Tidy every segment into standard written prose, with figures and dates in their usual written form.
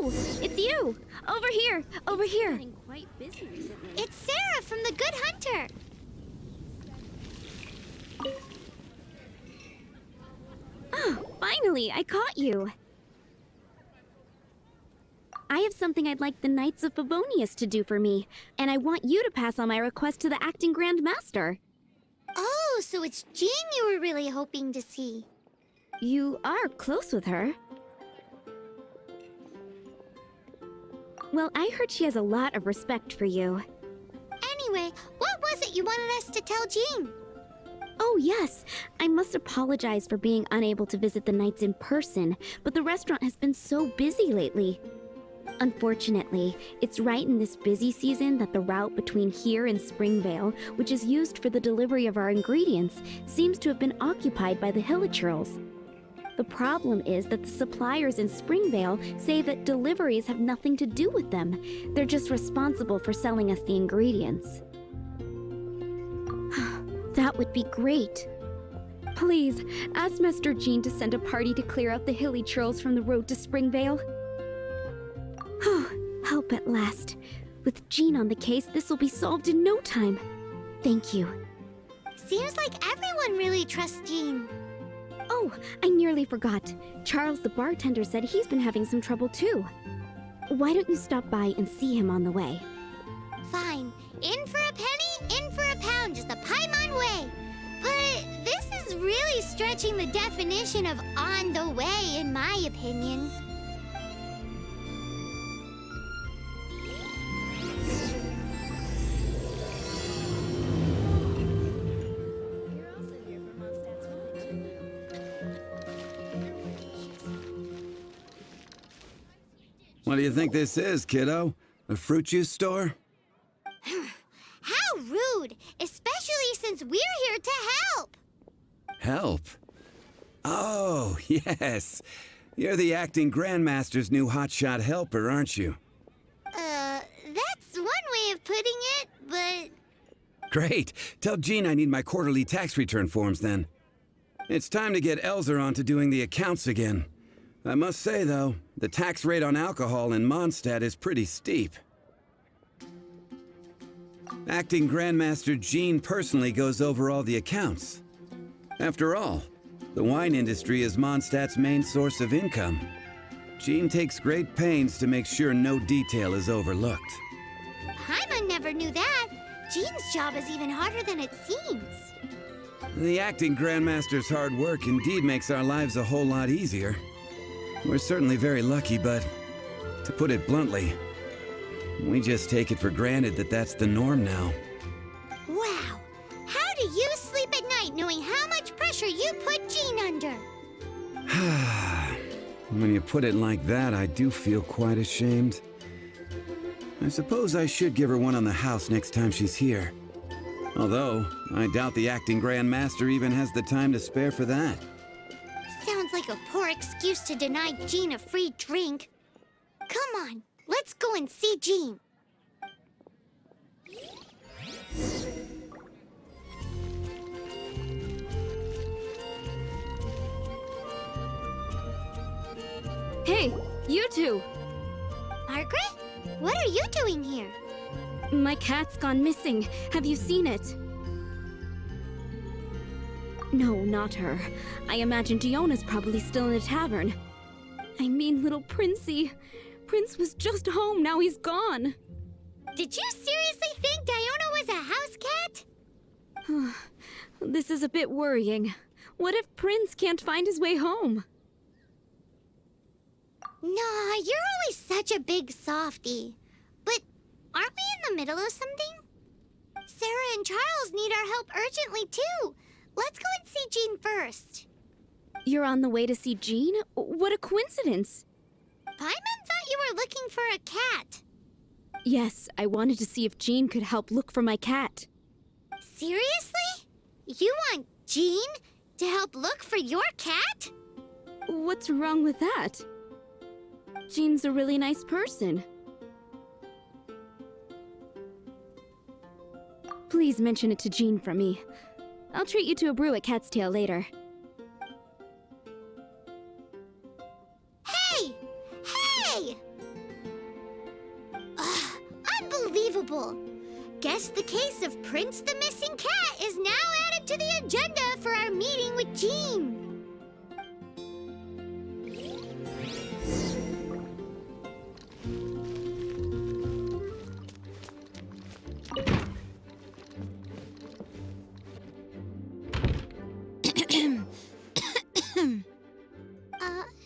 Oh, it's you! Over here! Over here! Getting quite busy recently. It's Sarah from the Good Hunter. Oh, finally, I caught you. I have something I'd like the Knights of Favonius to do for me, and I want you to pass on my request to the acting Grand Master. Oh, so it's Jean you were really hoping to see. You are close with her. Well, I heard she has a lot of respect for you. Anyway, what was it you wanted us to tell Jean? Oh, yes. I must apologize for being unable to visit the Knights in person, but the restaurant has been so busy lately. Unfortunately, it's right in this busy season that the route between here and Springvale, which is used for the delivery of our ingredients, seems to have been occupied by the Hilichurls. The problem is that the suppliers in Springvale say that deliveries have nothing to do with them. They're just responsible for selling us the ingredients. That would be great. Please, ask Master Jean to send a party to clear out the Hilichurls from the road to Springvale. Help at last. With Jean on the case, this will be solved in no time. Thank you. Seems like everyone really trusts Jean. Oh, I nearly forgot. Charles the bartender said he's been having some trouble too. Why don't you stop by and see him on the way? Fine. In for a penny, in for a pound, just the Paimon way. But this is really stretching the definition of on the way, in my opinion. You're also here for Mondstadt's wedding. What do you think this is, kiddo? A fruit juice store? How rude, especially since we're here to help. Help? Oh, yes. You're the acting Grandmaster's new hotshot helper, aren't you? That's one way of putting it, but... Great. Tell Jean I need my quarterly tax return forms then. It's time to get Elzer on to doing the accounts again. I must say, though, the tax rate on alcohol in Mondstadt is pretty steep. Acting Grandmaster Jean personally goes over all the accounts. After all, the wine industry is Mondstadt's main source of income. Jean takes great pains to make sure no detail is overlooked. Paimon never knew that. Jean's job is even harder than it seems. The acting Grandmaster's hard work indeed makes our lives a whole lot easier. We're certainly very lucky, but to put it bluntly, we just take it for granted that that's the norm now. Wow. How do you sleep at night knowing how much pressure you put Jean under? When you put it like that, I do feel quite ashamed. I suppose I should give her one on the house next time she's here. Although, I doubt the acting Grandmaster even has the time to spare for that. Sounds like a poor excuse to deny Jean a free drink. Come on, let's go and see Jean. Hey, you two! Margaret? What are you doing here? My cat's gone missing. Have you seen it? No, not her. I imagine Diona's probably still in the tavern. I mean, little Princey. Prince was just home, now he's gone. Did you seriously think Diona was a house cat? This is a bit worrying. What if Prince can't find his way home? Nah, you're always such a big softie. But aren't we in the middle of something? Sarah and Charles need our help urgently, too. Let's go and see Jean first. You're on the way to see Jean? What a coincidence! Paimon thought you were looking for a cat. Yes, I wanted to see if Jean could help look for my cat. Seriously? You want Jean to help look for your cat? What's wrong with that? Jean's a really nice person. Please mention it to Jean for me. I'll treat you to a brew at Cat's Tail later. Hey! Hey! Unbelievable! Guess the case of Prince the Missing Cat is now added to the agenda for our meeting with Jean.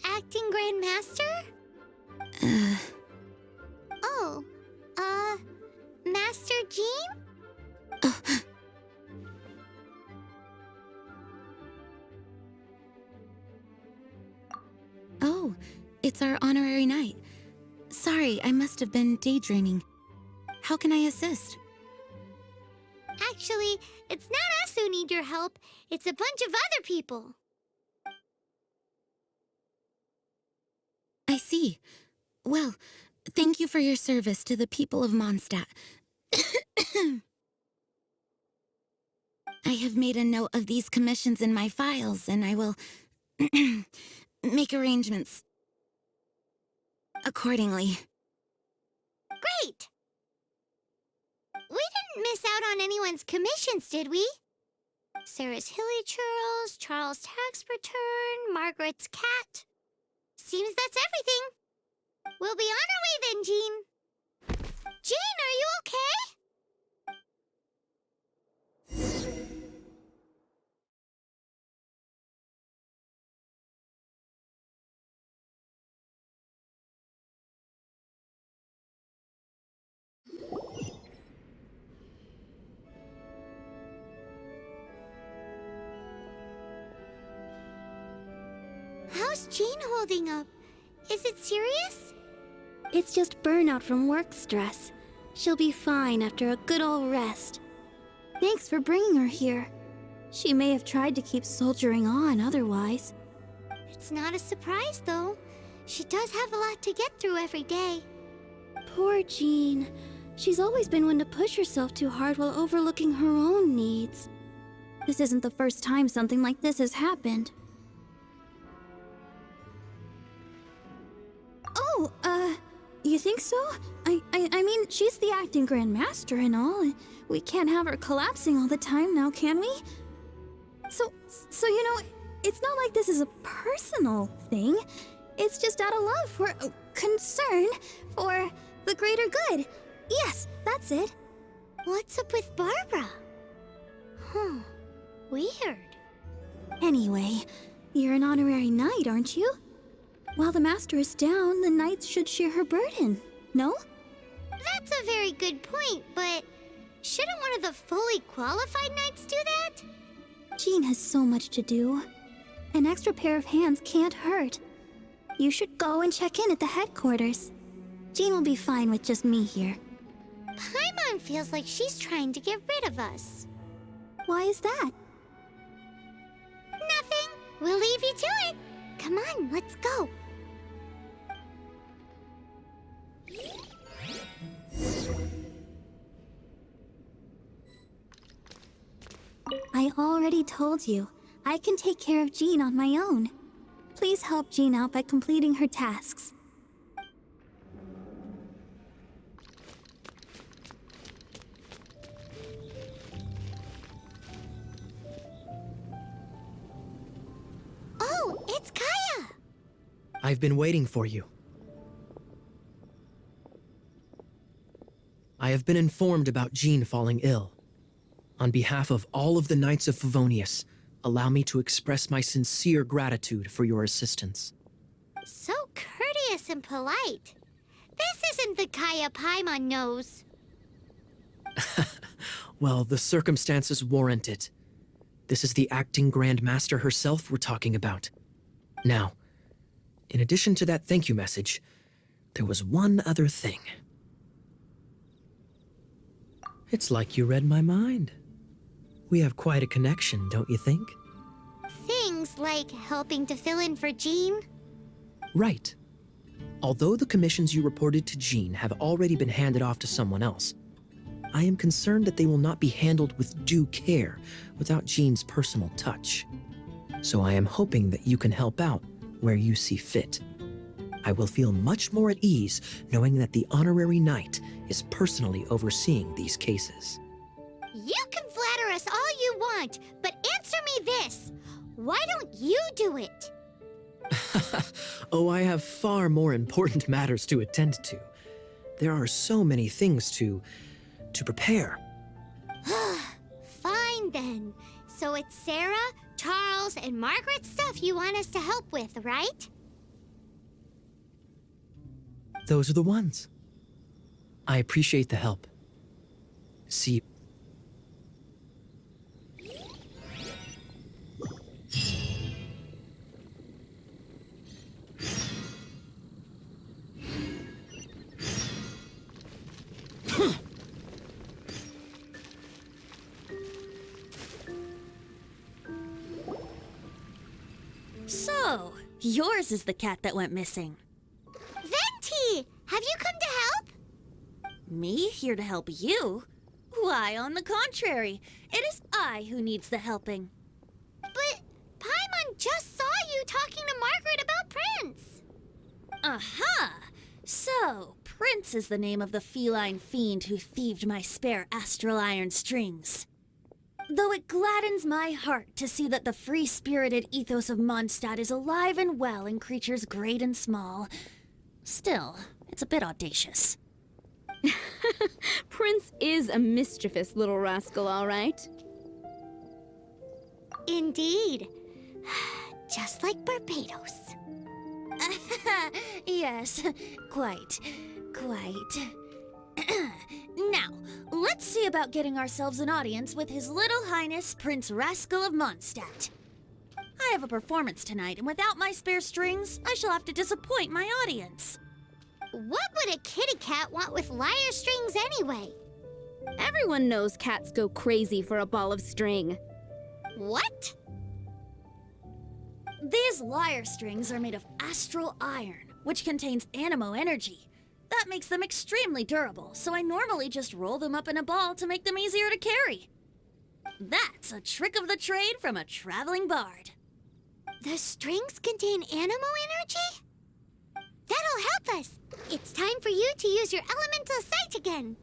Acting Grand Master? Oh, Master Jean? Oh, it's our honorary knight. Sorry, I must have been daydreaming. How can I assist? Actually, it's not us who need your help. It's a bunch of other people. I see. Well, thank you for your service to the people of Mondstadt. I have made a note of these commissions in my files, and I will make arrangements accordingly. Great! We didn't miss out on anyone's commissions, did we? Sarah's Hilly Churls, Charles' tax return, Margaret's cat. Seems that's everything. We'll be on our way then, Jean. Jean, are you okay? How's Jean holding up? Is it serious? It's just burnout from work stress. She'll be fine after a good old rest. Thanks for bringing her here. She may have tried to keep soldiering on otherwise. It's not a surprise, though. She does have a lot to get through every day. Poor Jean. She's always been one to push herself too hard while overlooking her own needs. This isn't the first time something like this has happened. Oh, you think so? I mean, she's the acting Grand Master and all. We can't have her collapsing all the time now, can we? So you know, it's not like this is a personal thing. It's just out of love for concern for the greater good. Yes, that's it. What's up with Barbara? Huh. Weird. Anyway, you're an honorary knight, aren't you? While the master is down, the knights should share her burden, no? That's a very good point, but shouldn't one of the fully qualified knights do that? Jean has so much to do. An extra pair of hands can't hurt. You should go and check in at the headquarters. Jean will be fine with just me here. Paimon feels like she's trying to get rid of us. Why is that? Nothing. We'll leave you to it. Come on, let's go. I already told you. I can take care of Jean on my own. Please help Jean out by completing her tasks. Oh, it's Kaya! I've been waiting for you. I have been informed about Jean falling ill. On behalf of all of the Knights of Favonius, allow me to express my sincere gratitude for your assistance. So courteous and polite. This isn't the Kaya Paimon knows. Well, the circumstances warrant it. This is the acting Grand Master herself we're talking about. Now, in addition to that thank you message, there was one other thing. It's like you read my mind. We have quite a connection, don't you think? Things like helping to fill in for Jean? Right. Although the commissions you reported to Jean have already been handed off to someone else, I am concerned that they will not be handled with due care without Jean's personal touch. So I am hoping that you can help out where you see fit. I will feel much more at ease knowing that the honorary knight is personally overseeing these cases. You can flatter us all you want, but answer me this. Why don't you do it? Oh, I have far more important matters to attend to. There are so many things to prepare. Fine then. So it's Sarah, Charles, and Margaret's stuff you want us to help with, right? Those are the ones. I appreciate the help. See you. So, yours is the cat that went missing. Venti! Have you come to help? Me here to help you? Why, on the contrary, it is I who needs the helping. But Paimon just saw you talking to Margaret about Prince. Aha! So, Prince is the name of the feline fiend who thieved my spare astral iron strings. Though it gladdens my heart to see that the free-spirited ethos of Mondstadt is alive and well in creatures great and small, still, it's a bit audacious. Prince is a mischievous little rascal, all right. Indeed. Just like Barbados. Yes, quite. Now, let's see about getting ourselves an audience with His Little Highness Prince Rascal of Mondstadt. I have a performance tonight, and without my spare strings, I shall have to disappoint my audience. What would a kitty cat want with lyre strings anyway? Everyone knows cats go crazy for a ball of string. What? These lyre strings are made of astral iron, which contains anemo energy. That makes them extremely durable, so I normally just roll them up in a ball to make them easier to carry. That's a trick of the trade from a traveling bard. The strings contain anemo energy? That'll help us. It's time for you to use your elemental sight again.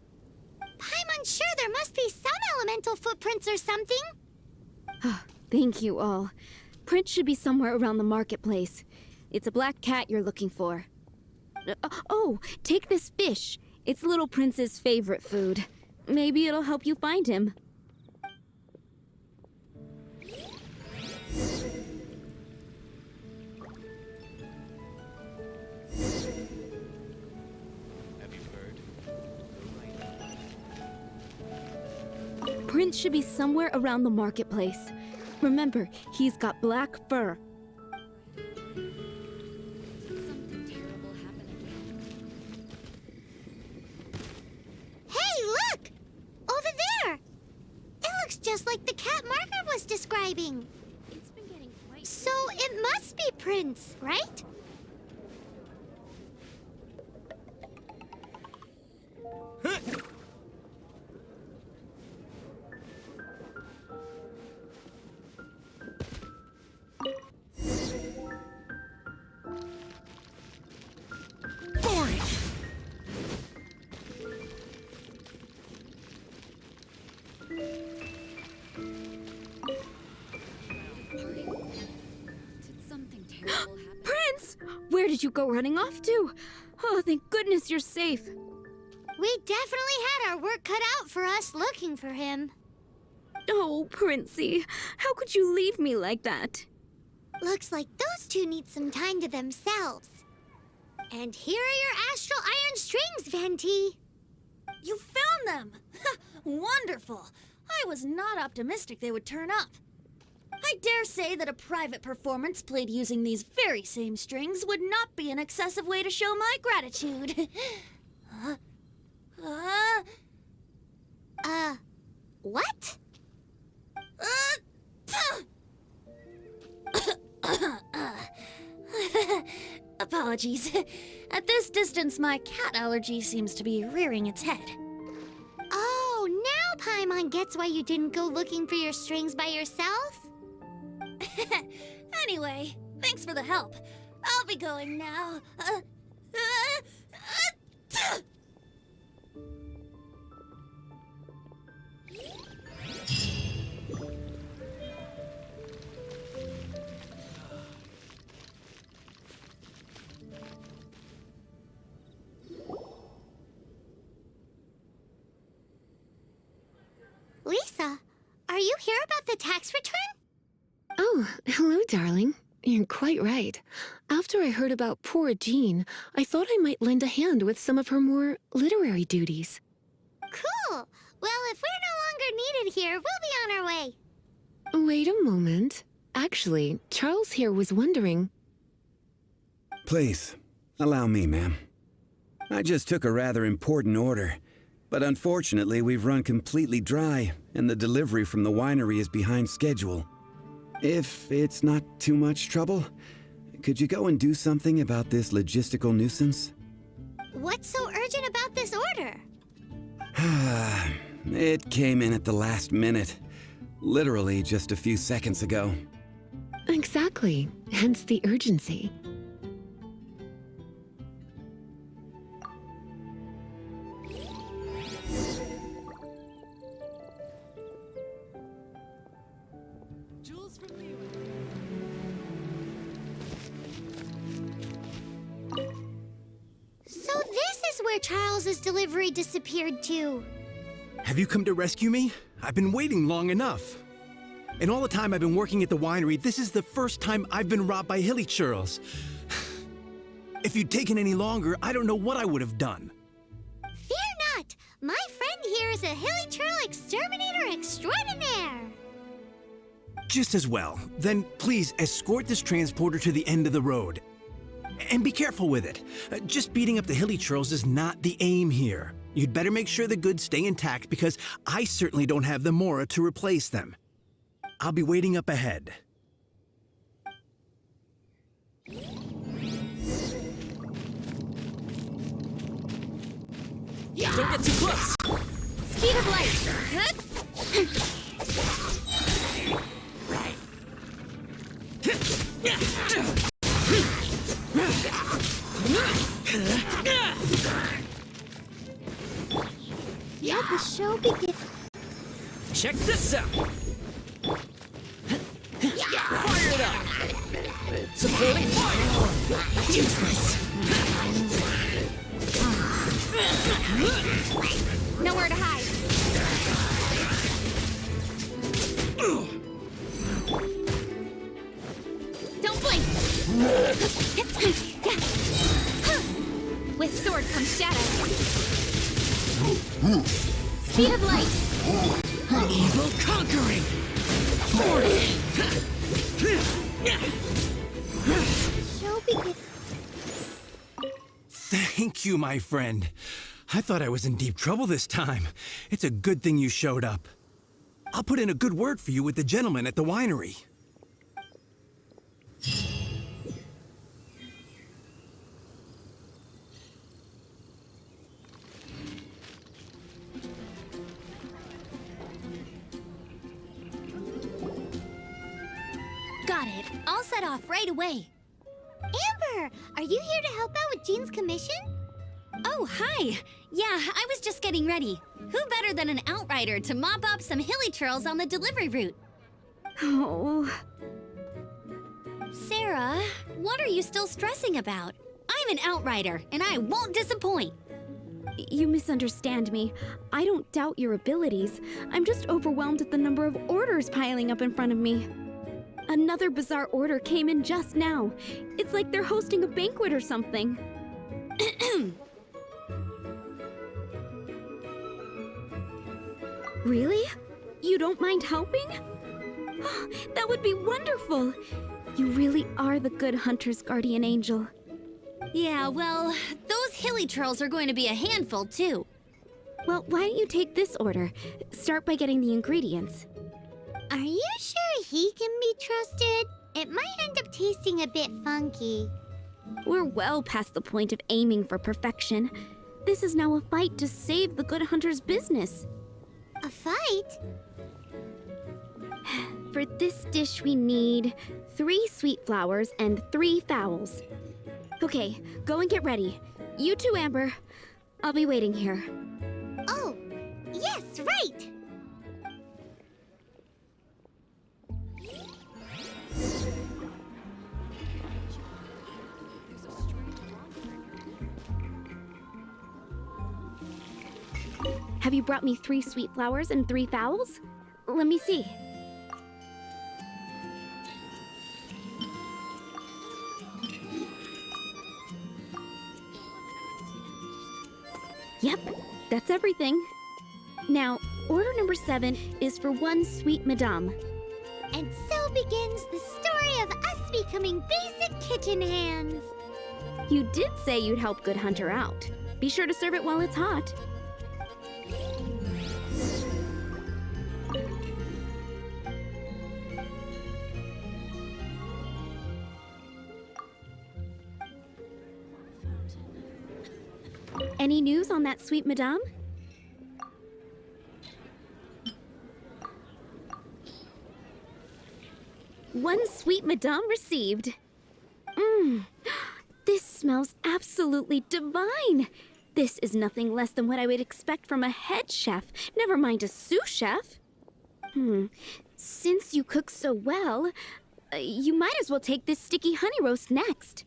Paimon's sure there must be some elemental footprints or something. Thank you all. Prince should be somewhere around the marketplace. It's a black cat you're looking for. Oh, take this fish. It's Little Prince's favorite food. Maybe it'll help you find him. Prince should be somewhere around the marketplace. Remember, he's got black fur. Hey, look! Over there! It looks just like the cat Margaret was describing. So it must be Prince, right? Prince! Where did you go running off to? Oh, thank goodness you're safe. We definitely had our work cut out for us looking for him. Oh, Princey, how could you leave me like that? Looks like those two need some time to themselves. And here are your astral iron strings, Venti. You found them! Wonderful! I was not optimistic they would turn up. I dare say that a private performance played using these very same strings would not be an excessive way to show my gratitude. What? Apologies. At this distance, my cat allergy seems to be rearing its head. Oh, now Paimon gets why you didn't go looking for your strings by yourself? Anyway, thanks for the help. I'll be going now. Lisa, are you here about the tax return? Oh, hello, darling. You're quite right. After I heard about poor Jean, I thought I might lend a hand with some of her more literary duties. Cool. Well, if we're no longer needed here, we'll be on our way. Wait a moment. Actually, Charles here was wondering... Please, allow me, ma'am. I just took a rather important order, but unfortunately we've run completely dry, and the delivery from the winery is behind schedule. If it's not too much trouble, could you go and do something about this logistical nuisance? What's so urgent about this order? It came in at the last minute. Literally just a few seconds ago. Exactly. Hence the urgency. So this is where Charles's delivery disappeared to. Have you come to rescue me? I've been waiting long enough. In all the time I've been working at the winery, this is the first time I've been robbed by hilly churls. If you'd taken any longer, I don't know what I would have done. Fear not! My friend here is a hilly churl exterminator extraordinaire! Just as well. Then please escort this transporter to the end of the road. And be careful with it. Just beating up the hilly churls is not the aim here. You'd better make sure the goods stay intact because I certainly don't have the mora to replace them. I'll be waiting up ahead. Don't get too close! Speed of light. Let the show begin. Check this out! Fire it up! Supporting fire! Useless. Nowhere to hide. Don't blink. With sword comes shadow. Speed of light. Evil conquering! Show begin. Thank you, my friend. I thought I was in deep trouble this time. It's a good thing you showed up. I'll put in a good word for you with the gentleman at the winery. Got it. I'll set off right away. Amber, are you here to help out with Jean's commission? Oh, hi. Yeah, I was just getting ready. Who better than an outrider to mop up some hilly churls on the delivery route? Oh, Sarah, what are you still stressing about? I'm an outrider, and I won't disappoint. you misunderstand me. I don't doubt your abilities. I'm just overwhelmed at the number of orders piling up in front of me. Another bizarre order came in just now. It's like they're hosting a banquet or something. Really? You don't mind helping? That would be wonderful. You really are the good hunter's guardian angel. Yeah, well, those hilly churls are going to be a handful, too. Well, why don't you take this order? Start by getting the ingredients. Are you sure he can be trusted? It might end up tasting a bit funky. We're well past the point of aiming for perfection. This is now a fight to save the good hunter's business. A fight? For this dish, we need 3 sweet flowers and 3 fowls. Okay, go and get ready. You too, Amber. I'll be waiting here. Oh, yes, right! Have you brought me 3 sweet flowers and 3 fowls? Let me see. Yep, that's everything. Now, order number 7 is for 1 sweet madame. And so begins the story of us becoming basic kitchen hands. You did say you'd help Good Hunter out. Be sure to serve it while it's hot. Any news on that sweet madame? One sweet madame received. This smells absolutely divine. This is nothing less than what I would expect from a head chef, never mind a sous chef. Since you cook so well, you might as well take this sticky honey roast next.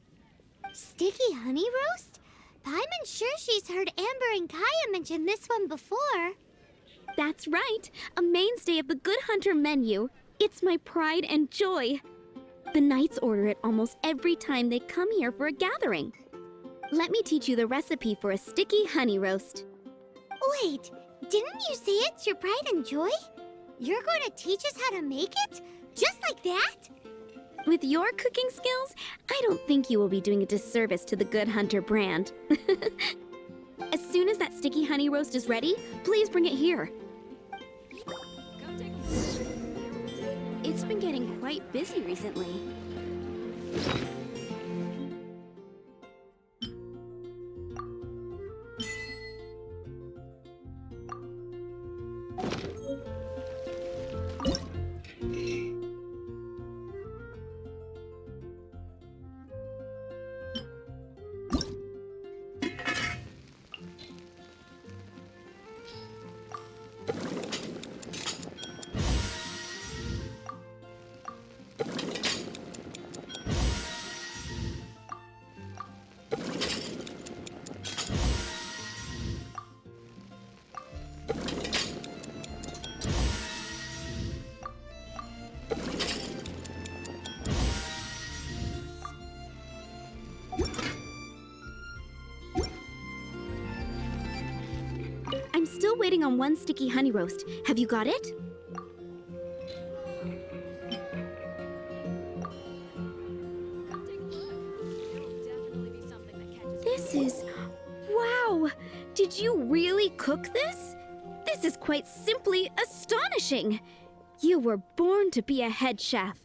Sticky honey roast? Paimon's sure she's heard Amber and Kaya mention this one before. That's right, a mainstay of the Good Hunter menu. It's my pride and joy. The knights order it almost every time they come here for a gathering. Let me teach you the recipe for a sticky honey roast. Wait, didn't you say it's your pride and joy? You're going to teach us how to make it? Just like that? With your cooking skills, I don't think you will be doing a disservice to the Good Hunter brand. As soon as that sticky honey roast is ready, please bring it here. It's been getting quite busy recently. I'm still waiting on 1 sticky honey roast. Have you got it? This is... Wow! Did you really cook this? This is quite simply astonishing! You were born to be a head chef.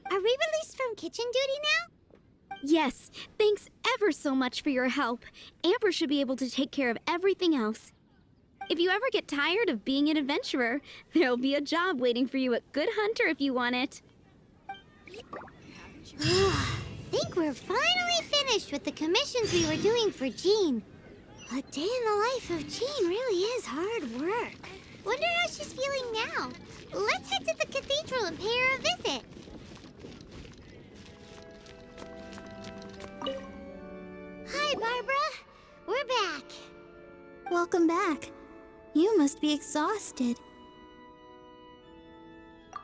Are we released from kitchen duty now? Yes, thanks ever so much for your help. Amber should be able to take care of everything else. If you ever get tired of being an adventurer, there'll be a job waiting for you at Good Hunter if you want it. Think we're finally finished with the commissions we were doing for Jean. A day in the life of Jean really is hard work. Wonder how she's feeling now. Let's head to the cathedral and pay her a visit. Hi, Barbara. We're back. Welcome back. You must be exhausted.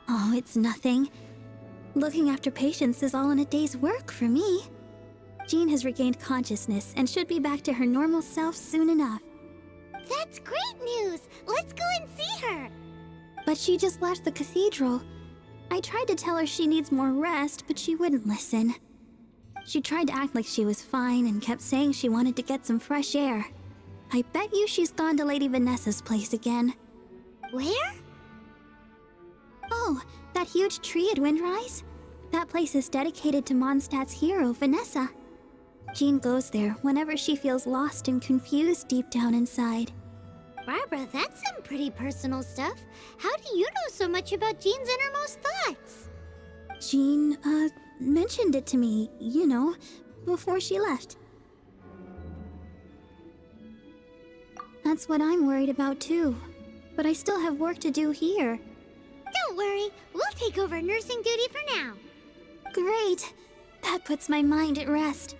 Oh, it's nothing. Looking after patients is all in a day's work for me. Jean has regained consciousness and should be back to her normal self soon enough. That's great news. Let's go and see her. But she just left the cathedral. I tried to tell her she needs more rest, but she wouldn't listen. She tried to act like she was fine and kept saying she wanted to get some fresh air. I bet you she's gone to Lady Vanessa's place again. Where? Oh, that huge tree at Windrise? That place is dedicated to Mondstadt's hero, Vanessa. Jean goes there whenever she feels lost and confused deep down inside. Barbara, that's some pretty personal stuff. How do you know so much about Jean's innermost thoughts? Jean, mentioned it to me, you know, before she left. That's what I'm worried about too. But I still have work to do here. Don't worry, we'll take over nursing duty for now. Great! That puts my mind at rest.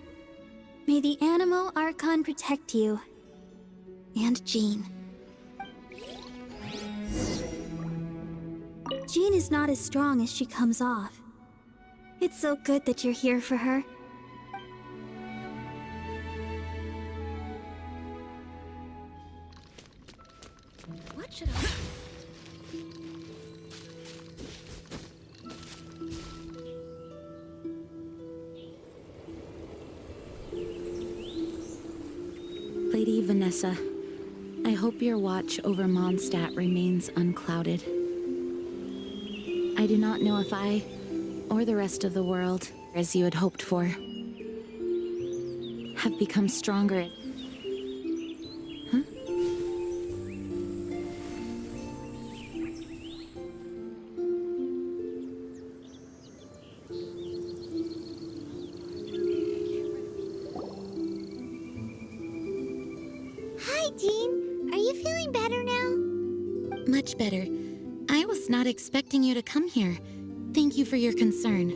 May the Animo Archon protect you. And Jean. Jean is not as strong as she comes off. It's so good that you're here for her. What should I... Lady Vanessa, I hope your watch over Mondstadt remains unclouded. I do not know if I, or the rest of the world, as you had hoped for, have become stronger. Huh? Hi, Jean. Are you feeling better now? Much better. I was not expecting you to come here. Thank you for your concern.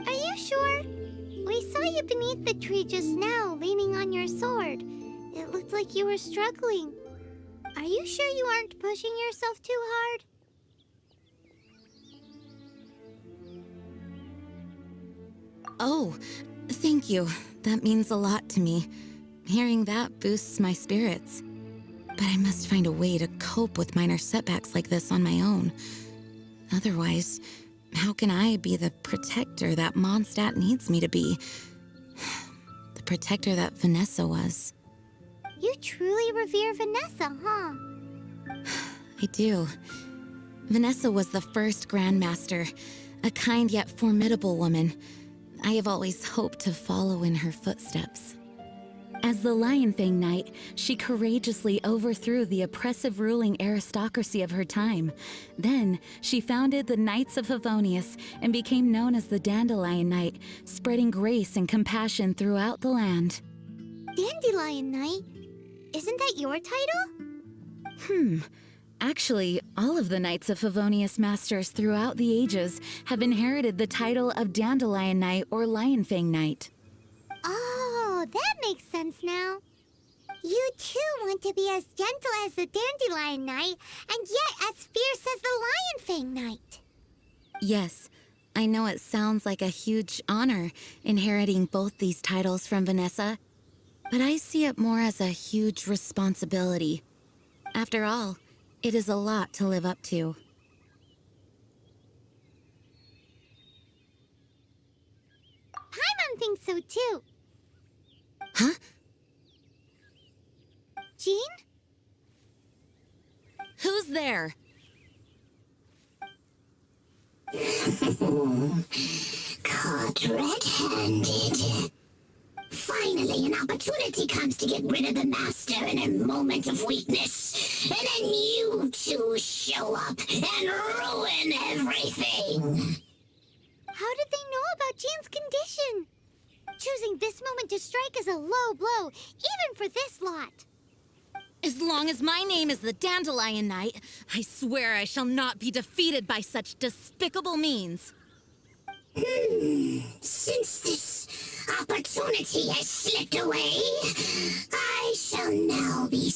Are you sure? We saw you beneath the tree just now, leaning on your sword. It looked like you were struggling. Are you sure you aren't pushing yourself too hard? Oh, thank you. That means a lot to me. Hearing that boosts my spirits. But I must find a way to cope with minor setbacks like this on my own. Otherwise, how can I be the protector that Mondstadt needs me to be? The protector that Vanessa was. You truly revere Vanessa, huh? I do. Vanessa was the first Grandmaster, a kind yet formidable woman. I have always hoped to follow in her footsteps. As the Lion Fang Knight, she courageously overthrew the oppressive ruling aristocracy of her time. Then, she founded the Knights of Favonius and became known as the Dandelion Knight, spreading grace and compassion throughout the land. Dandelion Knight? Isn't that your title? Actually, all of the Knights of Favonius Masters throughout the ages have inherited the title of Dandelion Knight or Lion Fang Knight. Oh, that makes sense now. You too want to be as gentle as the Dandelion Knight, and yet as fierce as the Lion Fang Knight. Yes, I know it sounds like a huge honor inheriting both these titles from Vanessa, but I see it more as a huge responsibility. After all, it is a lot to live up to. Paimon thinks so too. Huh? Jean? Who's there? Caught red-handed. Finally, an opportunity comes to get rid of the Master in a moment of weakness. And then you two show up and ruin everything. How did they know about Jean's condition? Choosing this moment to strike is a low blow, even for this lot. As long as my name is the Dandelion Knight, I swear I shall not be defeated by such despicable means. Since this opportunity has slipped away, I shall now be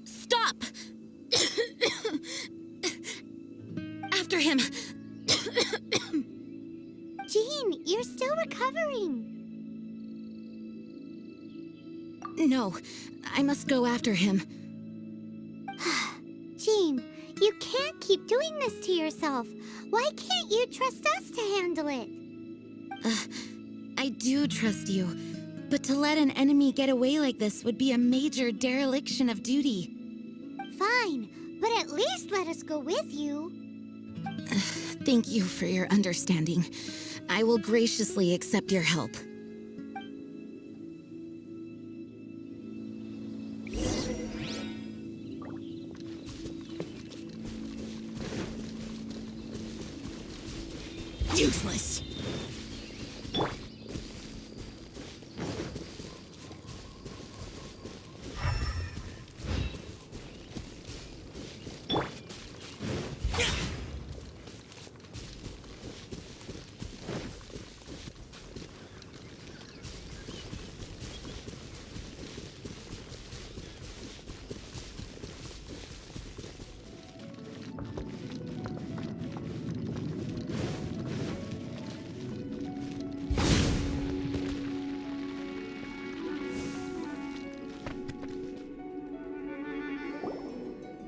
Stop! After him! Jean, you're still recovering. No, I must go after him. Jean, you can't keep doing this to yourself. Why can't you trust us to handle it? I do trust you, but to let an enemy get away like this would be a major dereliction of duty. Fine, but at least let us go with you. Thank you for your understanding. I will graciously accept your help. useless.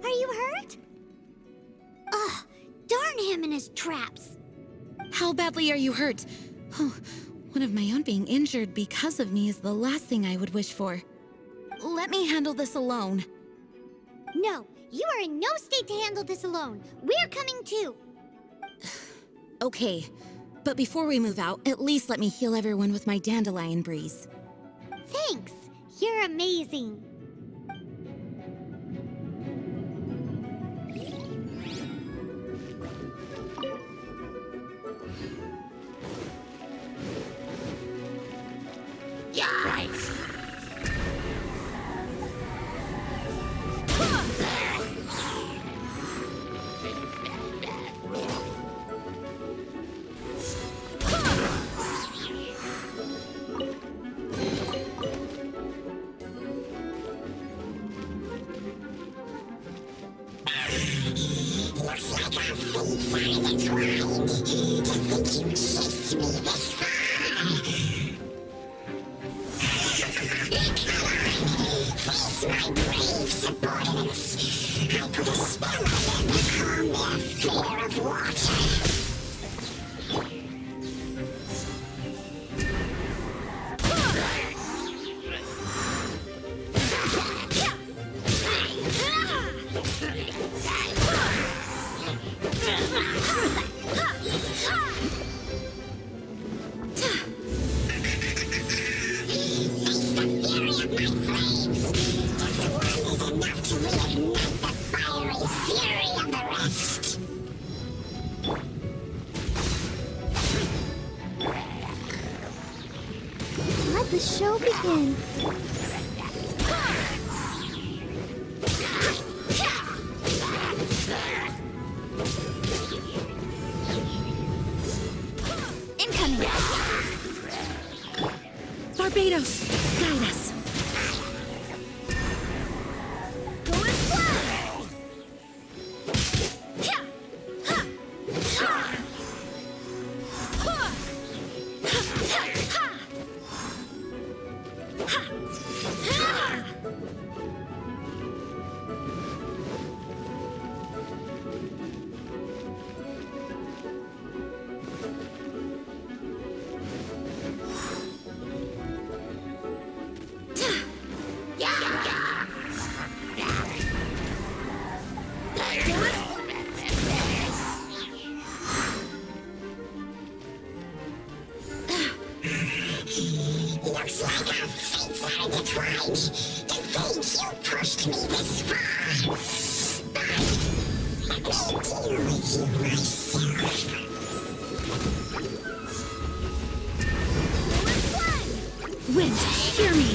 Are you hurt? Ugh, darn him and his traps. How badly are you hurt? Oh, one of my own being injured because of me is the last thing I would wish for. Let me handle this alone. No, you are in no state to handle this alone. We're coming too. Okay, but before we move out, at least let me heal everyone with my Dandelion breeze. Thanks. You're amazing. Looks like our fate finally entwined. To think you chased me this far. Face my brave subordinates. I put a spell on them to calm their fear of water. Let the show begin. Incoming! Barbados, guide us. Go and fly! Looks like our fates are intertwined. To think you pushed me this far. But I will deal with you myself. Wind, hear me!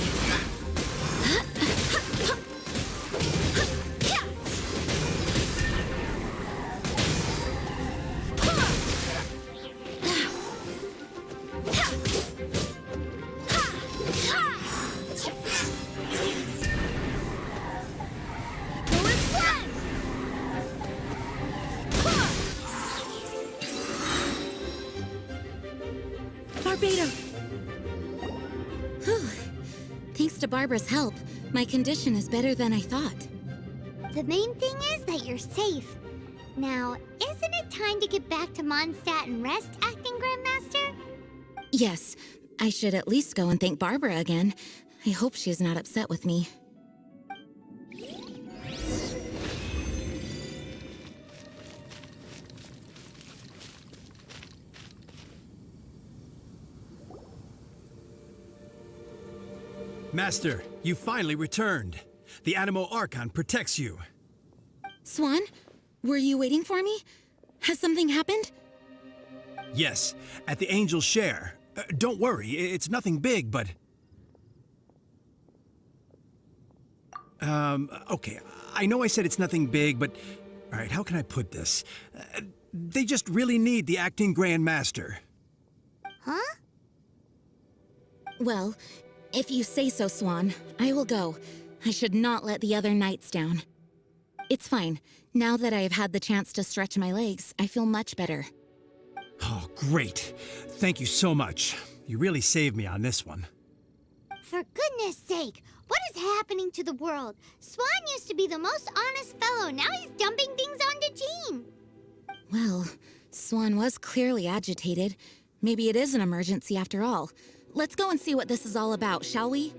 Barbados! Whew. Thanks to Barbara's help, my condition is better than I thought. The main thing is that you're safe. Now, isn't it time to get back to Mondstadt and rest, Acting Grandmaster? Yes, I should at least go and thank Barbara again. I hope she's not upset with me. Master, you finally returned. The Animo Archon protects you. Swan, were you waiting for me? Has something happened? Yes, at the Angel's Share. Don't worry, it's nothing big, but... Okay, I know I said it's nothing big, but... Alright, how can I put this? They just really need the acting Grand Master. Huh? Well, if you say so, Swan, I will go. I should not let the other knights down. It's fine. Now that I have had the chance to stretch my legs, I feel much better. Oh, great. Thank you so much. You really saved me on this one. For goodness sake, what is happening to the world? Swan used to be the most honest fellow. Now he's dumping things onto Jean. Well, Swan was clearly agitated. Maybe it is an emergency after all. Let's go and see what this is all about, shall we?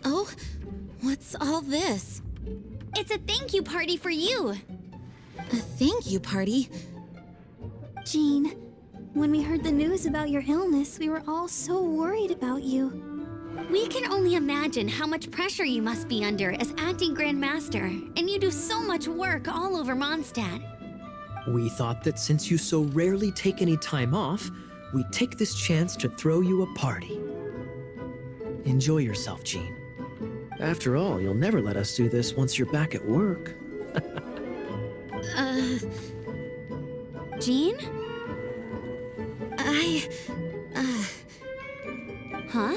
Oh, what's all this? It's a thank you party for you. A thank you party? Jean, when we heard the news about your illness, we were all so worried about you. We can only imagine how much pressure you must be under as acting Grand Master, and you do so much work all over Mondstadt. We thought that since you so rarely take any time off, we'd take this chance to throw you a party. Enjoy yourself, Jean. After all, you'll never let us do this once you're back at work. Jean? Huh?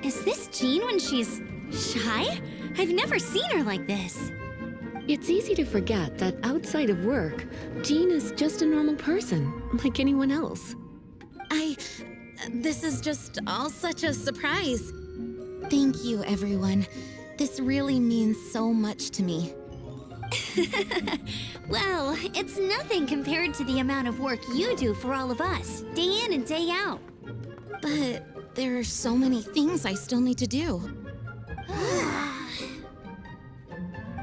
Is this Jean when she's shy? I've never seen her like this. It's easy to forget that outside of work, Jean is just a normal person, like anyone else. This is just all such a surprise. Thank you, everyone. This really means so much to me. Well, it's nothing compared to the amount of work you do for all of us, day in and day out. But there are so many things I still need to do.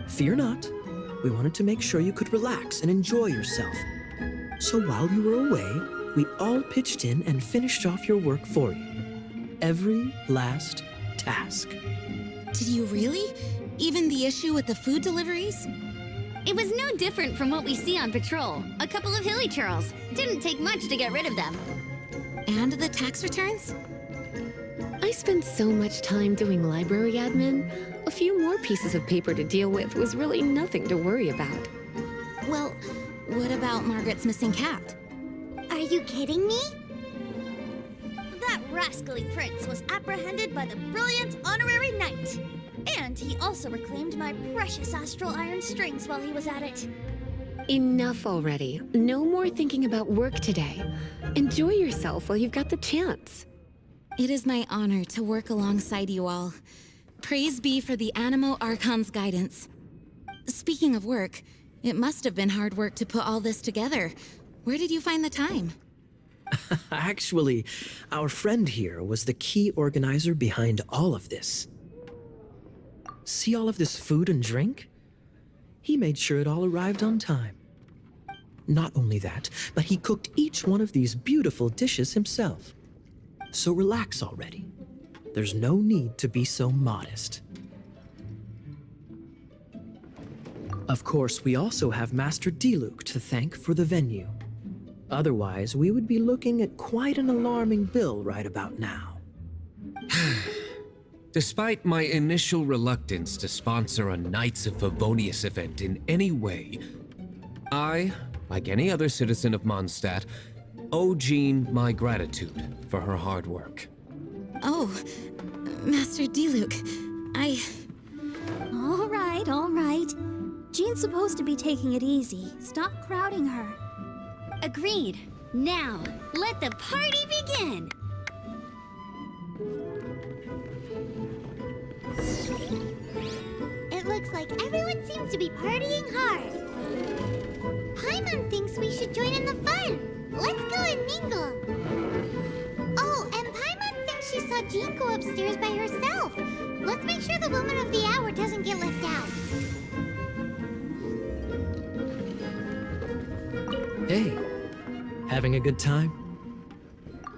Fear not. We wanted to make sure you could relax and enjoy yourself. So while you were away, we all pitched in and finished off your work for you. Every last task. Did you really? Even the issue with the food deliveries? It was no different from what we see on patrol. A couple of hilly churls. Didn't take much to get rid of them. And the tax returns? I spent so much time doing library admin. A few more pieces of paper to deal with was really nothing to worry about. Well, what about Margaret's missing cat? Are you kidding me? That rascally prince was apprehended by the brilliant honorary knight. And he also reclaimed my precious astral iron strings while he was at it. Enough already. No more thinking about work today. Enjoy yourself while you've got the chance. It is my honor to work alongside you all. Praise be for the Animo Archon's guidance. Speaking of work, it must have been hard work to put all this together. Where did you find the time? Actually, our friend here was the key organizer behind all of this. See all of this food and drink? He made sure it all arrived on time. Not only that, but he cooked each one of these beautiful dishes himself. So relax already. There's no need to be so modest. Of course, we also have Master Diluc to thank for the venue. Otherwise, we would be looking at quite an alarming bill right about now. Despite my initial reluctance to sponsor a Knights of Favonius event in any way, I, like any other citizen of Mondstadt, owe Jean my gratitude for her hard work. Oh, Master Diluc, All right. Jean's supposed to be taking it easy. Stop crowding her. Agreed. Now, let the party begin! It looks like everyone seems to be partying hard. Paimon thinks we should join in the fun. Let's go and mingle. Oh, and Paimon thinks she saw Jean go upstairs by herself. Let's make sure the woman of the hour doesn't get left out. Hey, having a good time?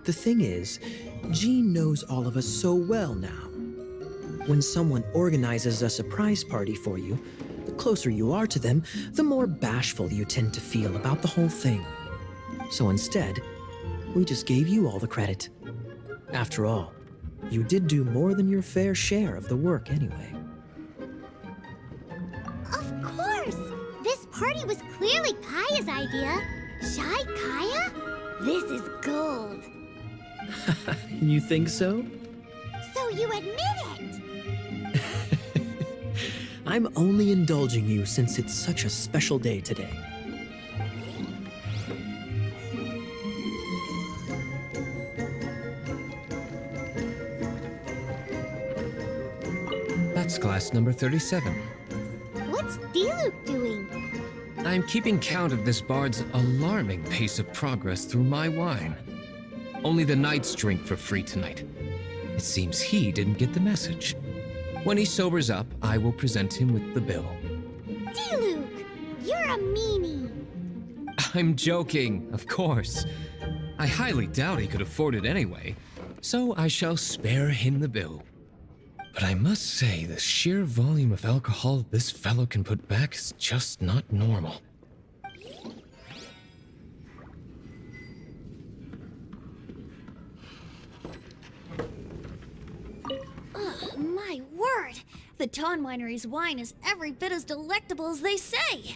The thing is, Jean knows all of us so well now. When someone organizes a surprise party for you, the closer you are to them, the more bashful you tend to feel about the whole thing. So instead, we just gave you all the credit. After all, you did do more than your fair share of the work anyway. Of course! This party was clearly Kaya's idea. Shy Kaya? This is gold. You think so? So you admit it? I'm only indulging you since it's such a special day today. That's glass number 37. What's Diluc doing? I'm keeping count of this bard's alarming pace of progress through my wine. Only the knights drink for free tonight. It seems he didn't get the message. When he sobers up, I will present him with the bill. Diluc, you're a meanie. I'm joking, of course. I highly doubt he could afford it anyway, so I shall spare him the bill. But I must say, the sheer volume of alcohol this fellow can put back is just not normal. My word! The Dawn Winery's wine is every bit as delectable as they say.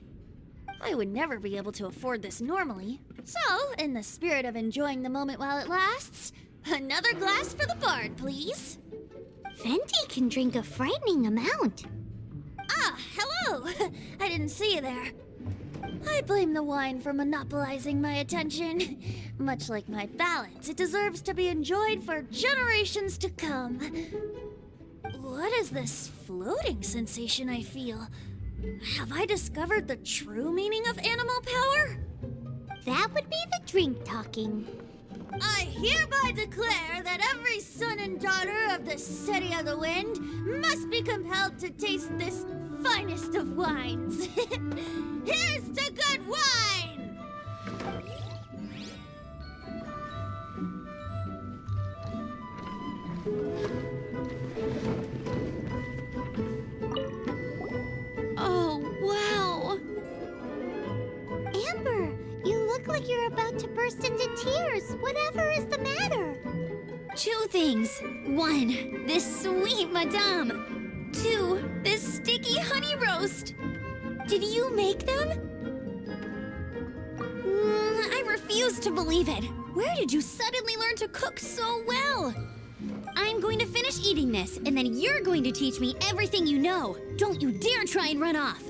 I would never be able to afford this normally. So, in the spirit of enjoying the moment while it lasts, another glass for the bard, please. Venti can drink a frightening amount. Ah, hello! I didn't see you there. I blame the wine for monopolizing my attention. Much like my ballads, it deserves to be enjoyed for generations to come. What is this floating sensation I feel? Have I discovered the true meaning of animal power? That would be the drink talking. I hereby declare that every son and daughter of the City of the Wind must be compelled to taste this finest of wines. Here's to good wine! Oh, wow! Amber, you look like you're about to burst into tears. Whatever is the matter? Two things. One, this sweet madame. Two, this sticky honey roast. Did you make them? I refuse to believe it. Where did you suddenly learn to cook so well? I'm going to finish eating this, and then you're going to teach me everything you know. Don't you dare try and run off.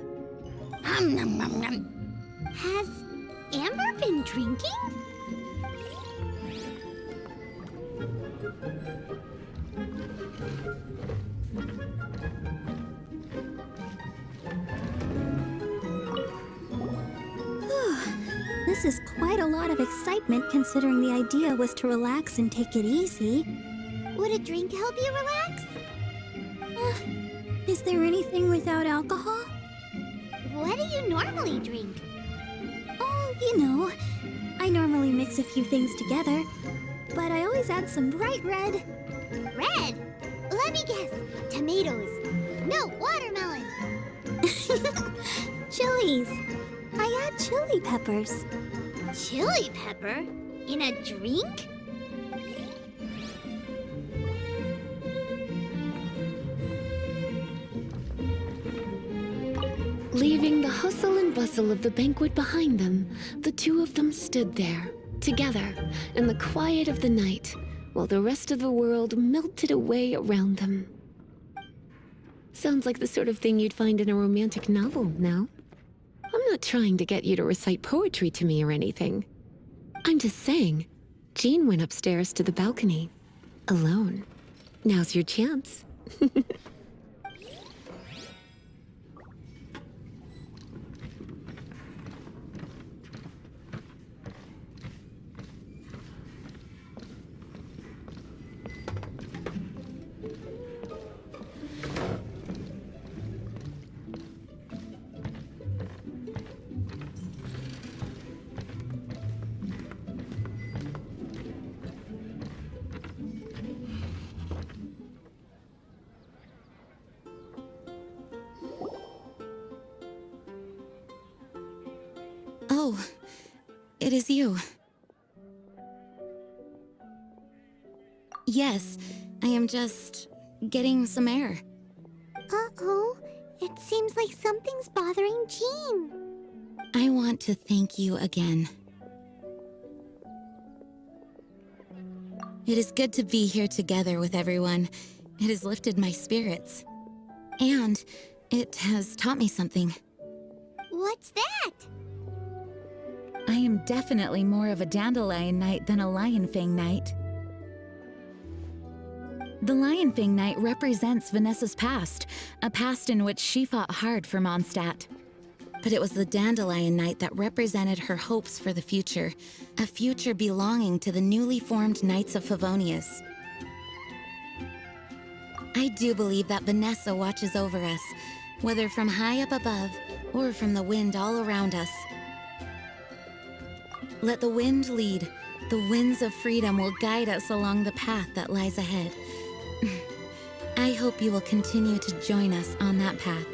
Has Amber been drinking? This is quite a lot of excitement considering the idea was to relax and take it easy. Would a drink help you relax? Is there anything without alcohol? What do you normally drink? Oh, you know, I normally mix a few things together, but I always add some bright red. Red? Let me guess. Tomatoes. No, watermelon. Chilies. I add chili peppers. Chili pepper? In a drink? Leaving the hustle and bustle of the banquet behind them, the two of them stood there, together, in the quiet of the night, while the rest of the world melted away around them. Sounds like the sort of thing you'd find in a romantic novel, no? I'm not trying to get you to recite poetry to me or anything. I'm just saying, Jean went upstairs to the balcony, alone. Now's your chance. Oh, it is you. Yes, I am just getting some air. Uh-oh. It seems like something's bothering Jean. I want to thank you again. It is good to be here together with everyone. It has lifted my spirits. And it has taught me something. What's that? I am definitely more of a Dandelion Knight than a Lionfang Knight. The Lionfang Knight represents Vanessa's past, a past in which she fought hard for Mondstadt. But it was the Dandelion Knight that represented her hopes for the future, a future belonging to the newly formed Knights of Favonius. I do believe that Vanessa watches over us, whether from high up above or from the wind all around us. Let the wind lead. The winds of freedom will guide us along the path that lies ahead. I hope you will continue to join us on that path.